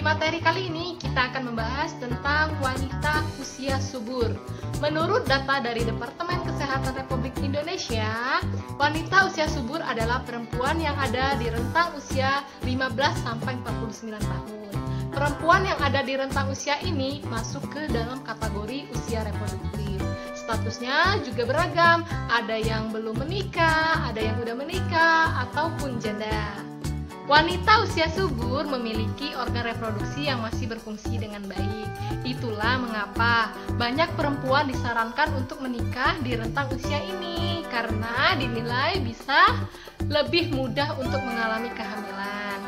materi kali ini kita akan membahas tentang wanita usia subur. Menurut data dari Departemen Kesehatan Republik Indonesia, wanita usia subur adalah perempuan yang ada di rentang usia 15 sampai 49 tahun. Perempuan yang ada di rentang usia ini masuk ke dalam kategori usia reproduktif. Statusnya juga beragam, ada yang belum menikah, ada yang udah menikah, ataupun janda. Wanita usia subur memiliki organ reproduksi yang masih berfungsi dengan baik. Itulah mengapa banyak perempuan disarankan untuk menikah di rentang usia ini, karena dinilai bisa lebih mudah untuk mengalami kehamilan.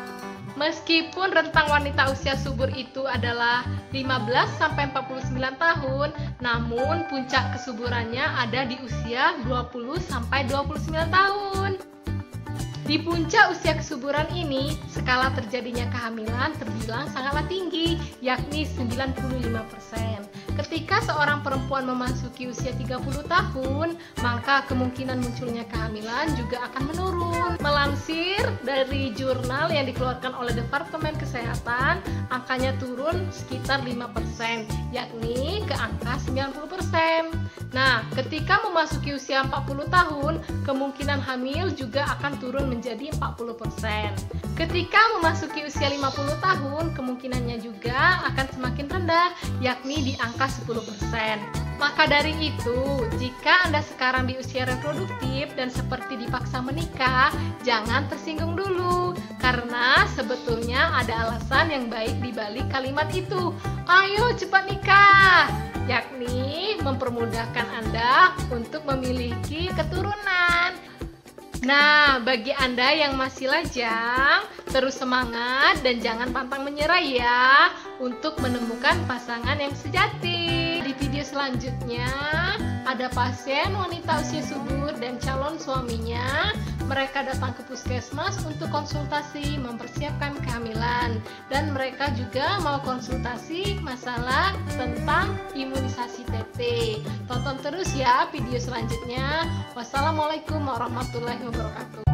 Meskipun rentang wanita usia subur itu adalah 15-49 tahun, namun puncak kesuburannya ada di usia 20-29 tahun. Di puncak usia kesuburan ini, skala terjadinya kehamilan terbilang sangatlah tinggi, yakni 95%. Ketika seorang perempuan memasuki usia 30 tahun, maka kemungkinan munculnya kehamilan juga akan menurun. Melansir dari jurnal yang dikeluarkan oleh Departemen Kesehatan, angkanya turun sekitar 5%, yakni ke angka 90%. Nah, ketika memasuki usia 40 tahun, kemungkinan hamil juga akan turun menjadi 40%. Ketika memasuki usia 50 tahun, kemungkinannya juga akan semakin rendah, yakni di angka 10%. Maka dari itu, jika Anda sekarang di usia reproduktif dan seperti dipaksa menikah, jangan tersinggung dulu, karena sebetulnya ada alasan yang baik di balik kalimat itu. Ayo cepat nikah, yakni mempermudahkan Anda untuk memiliki keturunan. Nah, bagi Anda yang masih lajang, terus semangat dan jangan pantang menyerah ya untuk menemukan pasangan yang sejati. Di video selanjutnya, ada pasien wanita usia subur dan calon suaminya. Mereka datang ke puskesmas untuk konsultasi mempersiapkan kehamilan, dan mereka juga mau konsultasi masalah tentang imunisasi TT. Tonton terus ya video selanjutnya. Wassalamualaikum warahmatullahi wabarakatuh.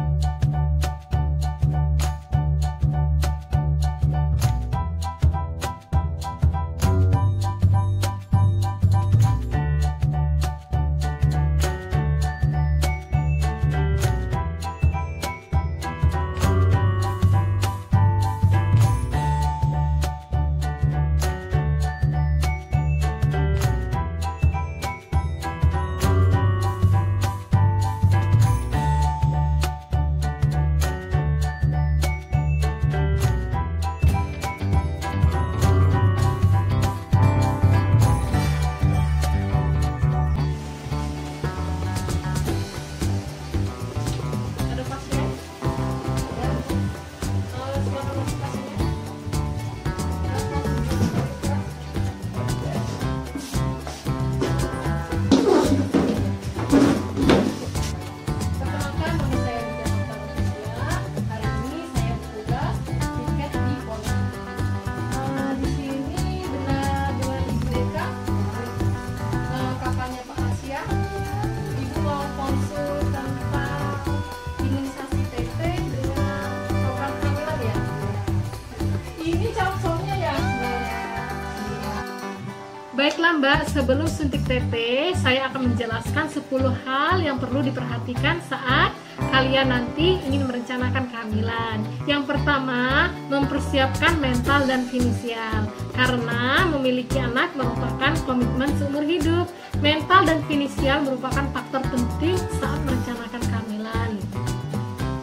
Baiklah Mbak, sebelum suntik TT, saya akan menjelaskan 10 hal yang perlu diperhatikan saat kalian nanti ingin merencanakan kehamilan. Yang pertama, mempersiapkan mental dan finansial, karena memiliki anak merupakan komitmen seumur hidup. Mental dan finansial merupakan faktor penting saat merencanakan kehamilan.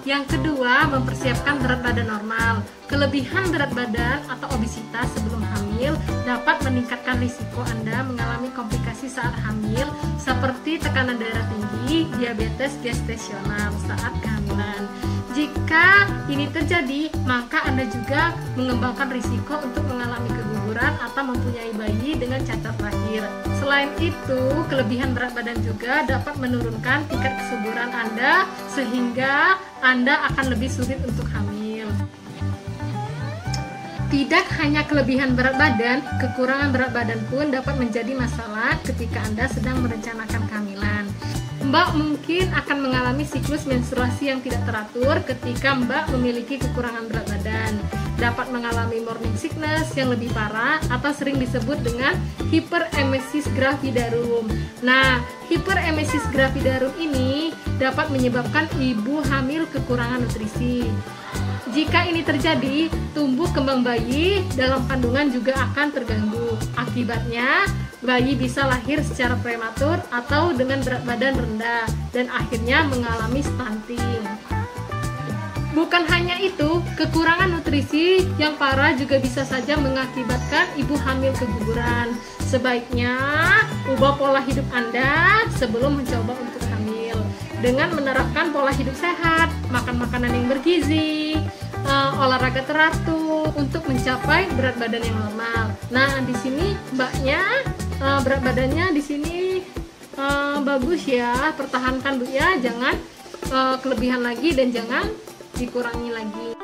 Yang kedua, mempersiapkan berat badan normal. Kelebihan berat badan atau obesitas sebelum hamil dapat meningkatkan risiko Anda mengalami komplikasi saat hamil seperti tekanan darah tinggi, diabetes gestasional saat kehamilan. Jika ini terjadi, maka Anda juga mengembangkan risiko untuk mengalami keguguran atau mempunyai bayi dengan cacat lahir. Selain itu, kelebihan berat badan juga dapat menurunkan tingkat kesuburan Anda sehingga Anda akan lebih sulit untuk hamil. Tidak hanya kelebihan berat badan, kekurangan berat badan pun dapat menjadi masalah ketika Anda sedang merencanakan kehamilan. Mbak mungkin akan mengalami siklus menstruasi yang tidak teratur ketika Mbak memiliki kekurangan berat badan. Dapat mengalami morning sickness yang lebih parah atau sering disebut dengan hyperemesis gravidarum. Nah, hyperemesis gravidarum ini dapat menyebabkan ibu hamil kekurangan nutrisi. Jika ini terjadi, tumbuh kembang bayi dalam kandungan juga akan terganggu. Akibatnya, bayi bisa lahir secara prematur atau dengan berat badan rendah dan akhirnya mengalami stunting. Bukan hanya itu, kekurangan nutrisi yang parah juga bisa saja mengakibatkan ibu hamil keguguran. Sebaiknya ubah pola hidup Anda sebelum mencoba untuk hamil dengan menerapkan pola hidup sehat, makan makanan yang bergizi, olahraga teratur untuk mencapai berat badan yang normal. Nah, di sini mbaknya berat badannya di sini bagus ya, pertahankan Bu ya, jangan kelebihan lagi dan jangan dikurangi lagi.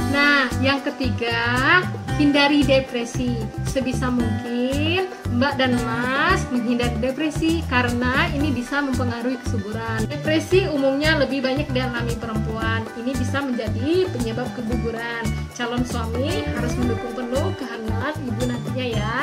Nah, yang ketiga, hindari depresi. Sebisa mungkin Mbak dan Mas menghindari depresi karena ini bisa mempengaruhi kesuburan. Depresi umumnya lebih banyak dialami perempuan. Ini bisa menjadi penyebab keguguran. Calon suami harus mendukung penuh kehamilan ibu nantinya ya.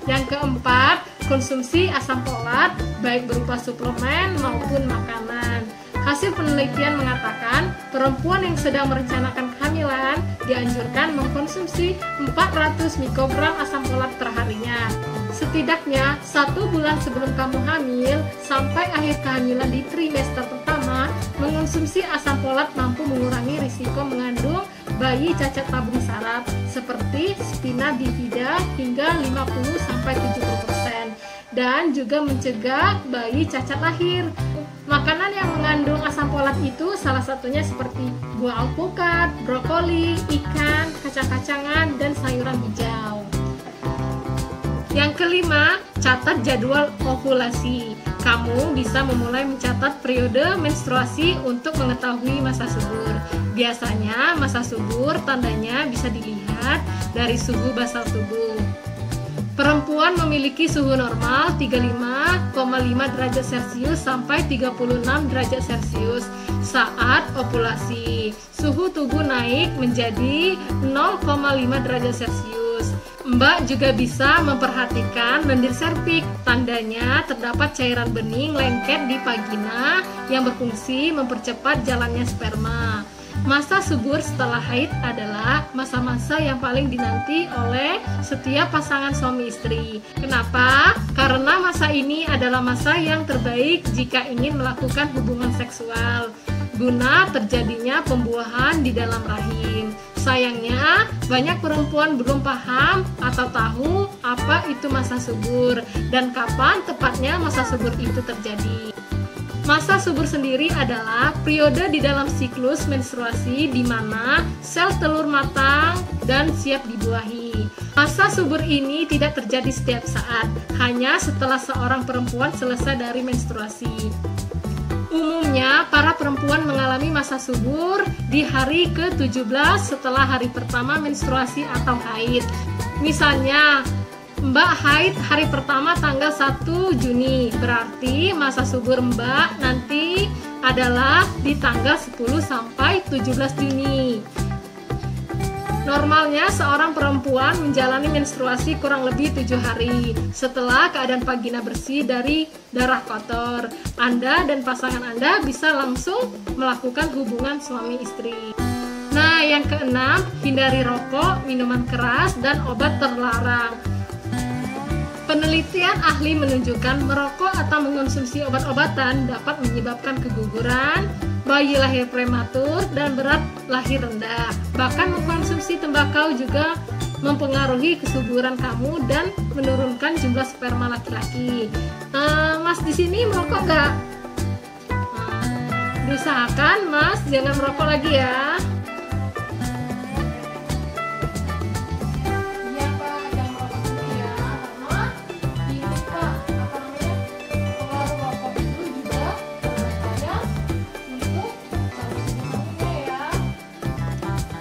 Yang keempat, konsumsi asam folat baik berupa suplemen maupun makanan. Hasil penelitian mengatakan perempuan yang sedang merencanakan kehamilan dianjurkan mengkonsumsi 400 mikrogram asam folat perharinya. Setidaknya 1 bulan sebelum kamu hamil sampai akhir kehamilan di trimester pertama, mengonsumsi asam folat mampu mengurangi risiko mengandung bayi cacat tabung saraf seperti spina bifida hingga 50-70% dan juga mencegah bayi cacat lahir. Makanan yang mengandung asam folat itu salah satunya seperti buah alpukat, brokoli, ikan, kacang-kacangan, dan sayuran hijau. Yang kelima, catat jadwal ovulasi. Kamu bisa memulai mencatat periode menstruasi untuk mengetahui masa subur. Biasanya masa subur tandanya bisa dilihat dari suhu basal tubuh. Perempuan memiliki suhu normal 35,5 derajat Celcius sampai 36 derajat Celcius saat ovulasi. Suhu tubuh naik menjadi 0,5 derajat Celcius. Mbak juga bisa memperhatikan lendir serviks. Tandanya terdapat cairan bening lengket di vagina yang berfungsi mempercepat jalannya sperma. Masa subur setelah haid adalah masa-masa yang paling dinanti oleh setiap pasangan suami istri. Kenapa? Karena masa ini adalah masa yang terbaik jika ingin melakukan hubungan seksual, guna terjadinya pembuahan di dalam rahim. Sayangnya, banyak perempuan belum paham atau tahu apa itu masa subur dan kapan tepatnya masa subur itu terjadi. Masa subur sendiri adalah periode di dalam siklus menstruasi di mana sel telur matang dan siap dibuahi. Masa subur ini tidak terjadi setiap saat, hanya setelah seorang perempuan selesai dari menstruasi. Umumnya, para perempuan mengalami masa subur di hari ke-17 setelah hari pertama menstruasi atau haid. Misalnya, Mbak haid hari pertama tanggal 1 Juni, berarti masa subur Mbak nanti adalah di tanggal 10 sampai 17 Juni. Normalnya seorang perempuan menjalani menstruasi kurang lebih 7 hari setelah keadaan vagina bersih dari darah kotor. Anda dan pasangan Anda bisa langsung melakukan hubungan suami istri. Nah, yang keenam, hindari rokok, minuman keras, dan obat terlarang. Penelitian ahli menunjukkan merokok atau mengonsumsi obat-obatan dapat menyebabkan keguguran, bayi lahir prematur, dan berat lahir rendah. Bahkan mengkonsumsi tembakau juga mempengaruhi kesuburan kamu dan menurunkan jumlah sperma laki-laki. Mas di sini merokok nggak? Diusahakan Mas jangan merokok lagi ya.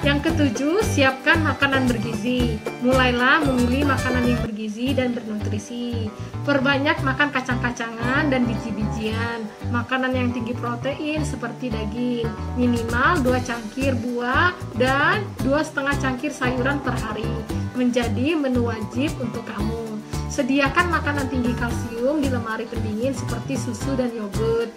Yang ketujuh, siapkan makanan bergizi. Mulailah memilih makanan yang bergizi bergizi dan bernutrisi. Perbanyak makan kacang-kacangan dan biji-bijian. Makanan yang tinggi protein seperti daging. Minimal 2 cangkir buah dan 2,5 cangkir sayuran per hari. Menjadi menu wajib untuk kamu. Sediakan makanan tinggi kalsium di lemari pendingin seperti susu dan yogurt.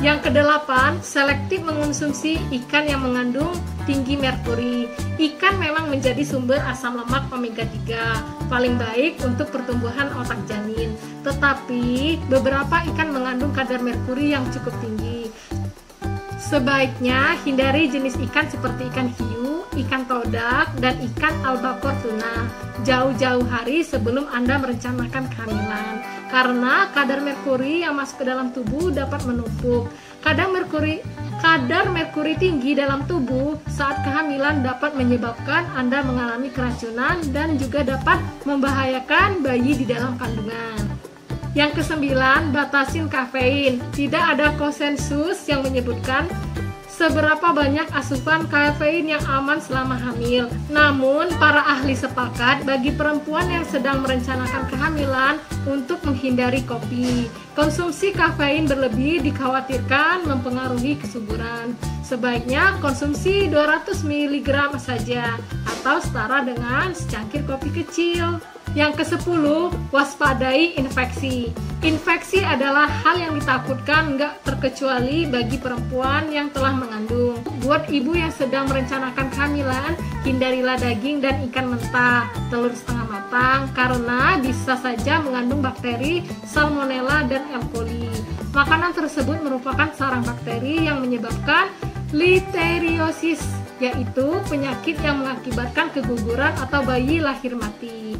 Yang kedelapan, selektif mengonsumsi ikan yang mengandung tinggi merkuri. Ikan memang menjadi sumber asam lemak omega 3, paling baik untuk pertumbuhan otak janin. Tetapi, beberapa ikan mengandung kadar merkuri yang cukup tinggi. Sebaiknya hindari jenis ikan seperti ikan hiu, ikan todak, dan ikan albacore tuna jauh-jauh hari sebelum Anda merencanakan kehamilan. Karena kadar merkuri yang masuk ke dalam tubuh dapat menumpuk. Kadar merkuri tinggi dalam tubuh saat kehamilan dapat menyebabkan Anda mengalami keracunan dan juga dapat membahayakan bayi di dalam kandungan. Yang kesembilan, batasin kafein. Tidak ada konsensus yang menyebutkan seberapa banyak asupan kafein yang aman selama hamil. Namun, para ahli sepakat bagi perempuan yang sedang merencanakan kehamilan untuk menghindari kopi. Konsumsi kafein berlebih dikhawatirkan mempengaruhi kesuburan. Sebaiknya konsumsi 200 mg saja atau setara dengan secangkir kopi kecil. Yang ke-10, waspadai infeksi. Infeksi adalah hal yang ditakutkan nggak terkecuali bagi perempuan yang telah mengandung. Buat ibu yang sedang merencanakan kehamilan, hindarilah daging dan ikan mentah, telur setengah matang, karena bisa saja mengandung bakteri Salmonella dan E. coli. Makanan tersebut merupakan sarang bakteri yang menyebabkan listeriosis, yaitu penyakit yang mengakibatkan keguguran atau bayi lahir mati.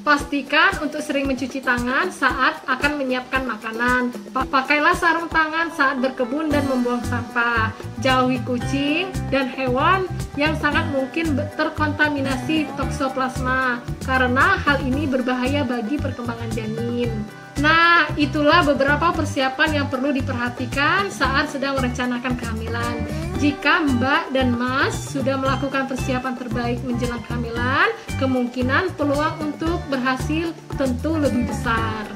Pastikan untuk sering mencuci tangan saat akan menyiapkan makanan. Pakailah sarung tangan saat berkebun dan membuang sampah. Jauhi kucing dan hewan yang sangat mungkin terkontaminasi toksoplasma, karena hal ini berbahaya bagi perkembangan janin. Nah, itulah beberapa persiapan yang perlu diperhatikan saat sedang merencanakan kehamilan. Jika Mbak dan Mas sudah melakukan persiapan terbaik menjelang kehamilan, kemungkinan peluang untuk berhasil tentu lebih besar.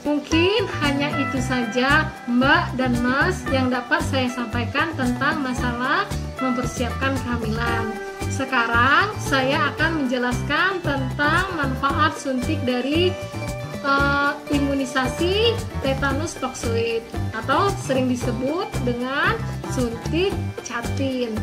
Mungkin hanya itu saja Mbak dan Mas yang dapat saya sampaikan tentang masalah mempersiapkan kehamilan. Sekarang saya akan menjelaskan tentang manfaat suntik dari imunisasi tetanus toksoid atau sering disebut dengan suntik catin.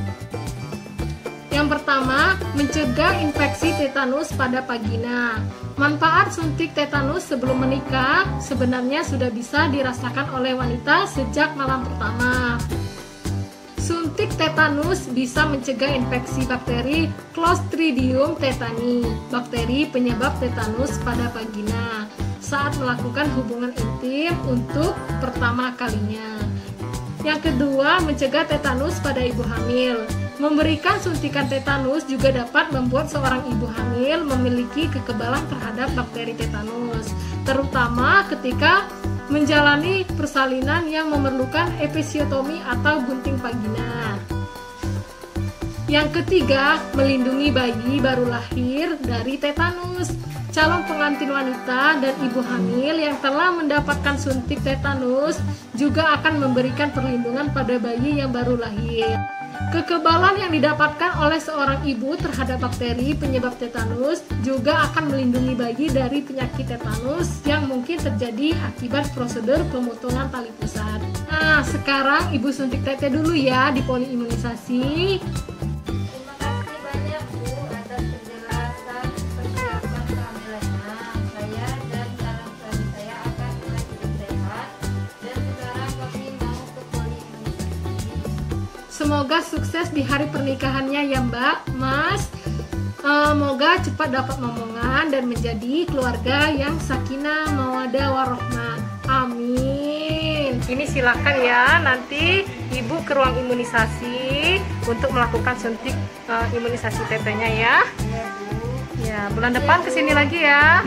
Yang pertama, mencegah infeksi tetanus pada vagina. Manfaat suntik tetanus sebelum menikah sebenarnya sudah bisa dirasakan oleh wanita sejak malam pertama. Suntik tetanus bisa mencegah infeksi bakteri Clostridium tetani, bakteri penyebab tetanus pada vagina, saat melakukan hubungan intim untuk pertama kalinya. Yang kedua, mencegah tetanus pada ibu hamil. Memberikan suntikan tetanus juga dapat membuat seorang ibu hamil memiliki kekebalan terhadap bakteri tetanus, terutama ketika menjalani persalinan yang memerlukan episiotomi atau gunting vagina. Yang ketiga, melindungi bayi baru lahir dari tetanus. Calon pengantin wanita dan ibu hamil yang telah mendapatkan suntik tetanus juga akan memberikan perlindungan pada bayi yang baru lahir. Kekebalan yang didapatkan oleh seorang ibu terhadap bakteri penyebab tetanus juga akan melindungi bayi dari penyakit tetanus yang mungkin terjadi akibat prosedur pemotongan tali pusat. Nah, sekarang ibu suntik tete dulu ya di poliimunisasi. Semoga sukses di hari pernikahannya ya Mbak, Mas. Semoga cepat dapat momongan dan menjadi keluarga yang sakinah, mawaddah, warohmah. Amin. Ini silakan ya, nanti Ibu ke ruang imunisasi untuk melakukan suntik imunisasi tetenya ya. Ya, bulan depan kesini lagi ya.